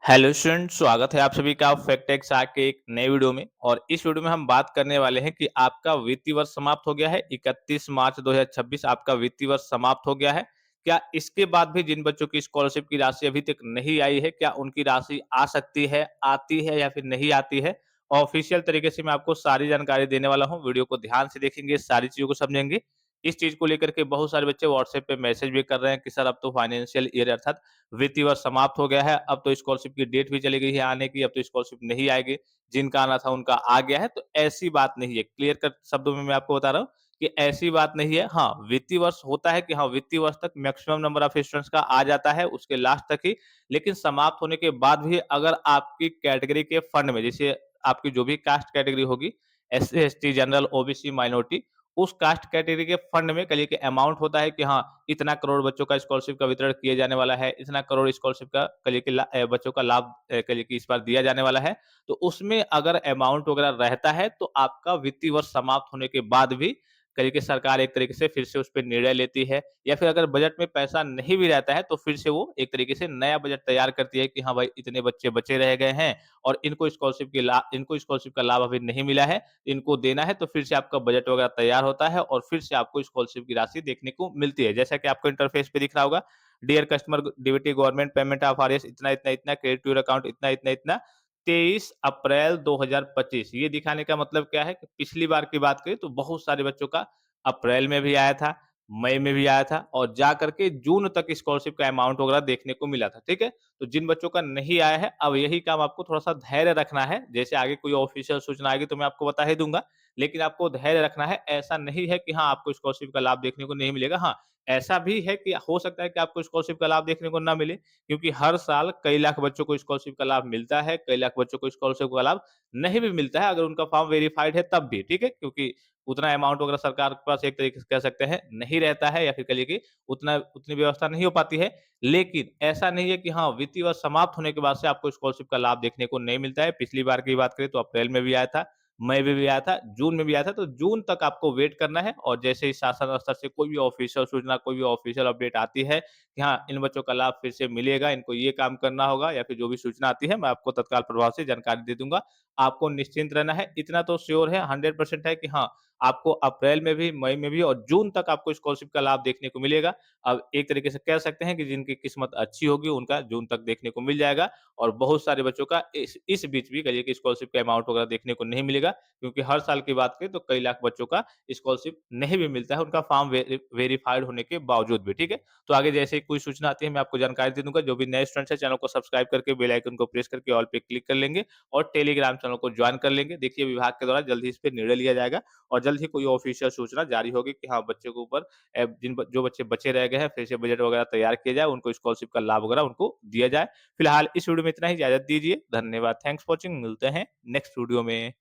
Hello student, स्वागत है आप सभी का फैक्ट के एक नए वीडियो में। और इस वीडियो में हम बात करने वाले हैं कि आपका वित्तीय वर्ष समाप्त हो गया है। 31 मार्च 2026 आपका वित्तीय वर्ष समाप्त हो गया है। क्या इसके बाद भी जिन बच्चों की स्कॉलरशिप की राशि अभी तक नहीं आई है, क्या उनकी राशि आ सकती है, आती है या फिर नहीं आती है? ऑफिशियल तरीके से मैं आपको सारी जानकारी देने वाला हूँ। वीडियो को ध्यान से देखेंगे, सारी चीजों को समझेंगे। इस चीज को लेकर के बहुत सारे बच्चे व्हाट्सएप पे मैसेज भी कर रहे हैं कि सर अब तो फाइनेंशियल ईयर अर्थात वित्तीय वर्ष समाप्त हो गया है, अब तो स्कॉलरशिप की डेट भी चली गई है आने की, अब तो स्कॉलरशिप नहीं आएगी, जिनका आना था उनका आ गया है। तो ऐसी बात नहीं है, क्लियर कट शब्दों में मैं आपको बता रहा हूँ कि ऐसी बात नहीं है। हाँ, वित्तीय वर्ष होता है कि हाँ, वित्तीय वर्ष तक मैक्सिमम नंबर ऑफ स्टूडेंट्स का आ जाता है, उसके लास्ट तक ही। लेकिन समाप्त होने के बाद भी अगर आपकी कैटेगरी के फंड में, जैसे आपकी जो भी कास्ट कैटेगरी होगी, SC, ST, general, OBC, minority, उस कास्ट कैटेगरी के फंड में कहिए कि अमाउंट होता है कि हाँ, इतना करोड़ बच्चों का स्कॉलरशिप का वितरण किया जाने वाला है, इतना करोड़ स्कॉलरशिप का कहिए कि बच्चों का लाभ कहिए कि इस बार दिया जाने वाला है। तो उसमें अगर अमाउंट वगैरह रहता है तो आपका वित्तीय वर्ष समाप्त होने के बाद भी कहिए कि सरकार एक तरीके से फिर से उस पे निर्णय लेती है, या फिर अगर बजट में पैसा नहीं भी रहता है तो फिर से वो एक तरीके से नया बजट तैयार करती है कि हाँ भाई, इतने बच्चे बचे रह गए हैं और इनको स्कॉलरशिप का लाभ अभी नहीं मिला है, इनको देना है। तो फिर से आपका बजट वगैरह तैयार होता है और फिर से आपको स्कॉलरशिप की राशि देखने को मिलती है। जैसा कि आपको इंटरफेस पे दिख रहा होगा, dear customer, DBT government payment of RS इतना इतना इतना, क्रेडिट टू योर अकाउंट इतना इतना इतना, 23 अप्रैल 2025। ये दिखाने का मतलब क्या है कि पिछली बार की बात करें तो बहुत सारे बच्चों का अप्रैल में भी आया था, मई में भी आया था और जा करके जून तक स्कॉलरशिप का अमाउंट वगैरह देखने को मिला था। ठीक है? तो जिन बच्चों का नहीं आया है, अब यही काम आपको थोड़ा-सा धैर्य रखना है। जैसे आगे कोई ऑफिशियल सूचना आएगी तो मैं आपको बता ही दूँगा, लेकिन आपको धैर्य रखना है। ऐसा नहीं है कि हाँ, आपको स्कॉलरशिप का लाभ देखने को नहीं मिलेगा। हाँ, ऐसा भी है कि हो सकता है कि आपको स्कॉलरशिप का लाभ देखने को ना मिले, क्योंकि हर साल कई लाख बच्चों को स्कॉलरशिप का लाभ मिलता है, कई लाख बच्चों को स्कॉलरशिप का लाभ नहीं भी मिलता है, अगर उनका फॉर्म वेरिफाइड है तब भी, ठीक है? क्योंकि उतना अमाउंट वगैरह सरकार के पास एक तरीके से कह सकते हैं नहीं रहता है, या फिर कह लीजिए कि उतनी व्यवस्था नहीं हो पाती है। लेकिन ऐसा नहीं है कि हाँ, वित्तीय वर्ष समाप्त होने के बाद से आपको स्कॉलरशिप का लाभ देखने को नहीं मिलता है। पिछली बार की बात करें तो अप्रैल में भी आया था, मई में भी आया था, जून में भी आया था। तो जून तक आपको वेट करना है और जैसे ही शासन स्तर से कोई भी ऑफिशियल सूचना, कोई भी ऑफिशियल अपडेट आती है कि हाँ, इन बच्चों का लाभ फिर से मिलेगा, इनको ये काम करना होगा, या फिर जो भी सूचना आती है, मैं आपको तत्काल प्रभाव से जानकारी दे दूँगा। आपको निश्चिंत रहना है, इतना तो श्योर है, 100% है कि हाँ, आपको अप्रैल में भी, मई में भी और जून तक आपको स्कॉलरशिप का लाभ देखने को मिलेगा। अब एक तरीके से कह सकते हैं कि जिनकी किस्मत अच्छी होगी, उनका जून तक देखने को मिल जाएगा और बहुत सारे बच्चों का इस बीच भी कहिए कि स्कॉलरशिप का अमाउंट वगैरह देखने को नहीं मिलेगा, क्योंकि हर साल की बात करें तो कई लाख बच्चों का स्कॉलरशिप नहीं भी मिलता है, उनका फॉर्म वेरिफाइड होने के बावजूद भी, ठीक है? तो आगे जैसे ही कोई सूचना आती है, मैं आपको जानकारी दे दूँगा। जो भी नए स्टूडेंट्स हैं, चैनल को सब्सक्राइब करके बेल आइकन को प्रेस करके ऑल पे क्लिक कर लेंगे और टेलीग्राम चैनल को जॉइन कर लेंगे। देखिए, विभाग के द्वारा जल्द ही इस पे निर्णय लिया जाएगा और जल्द ही कोई ऑफिशियल सूचना जारी होगी कि हाँ, बच्चों के ऊपर जो बच्चे बचे रह गए हैं, फिर से बजट वगैरह तैयार किया जाए, उनको स्कॉलरशिप का लाभ वगैरह उनको दिया जाए। फिलहाल इस वीडियो में इतना ही, इजाज़त दीजिए। धन्यवाद, थैंक्स फॉर वॉचिंग, मिलते हैं नेक्स्ट वीडियो में।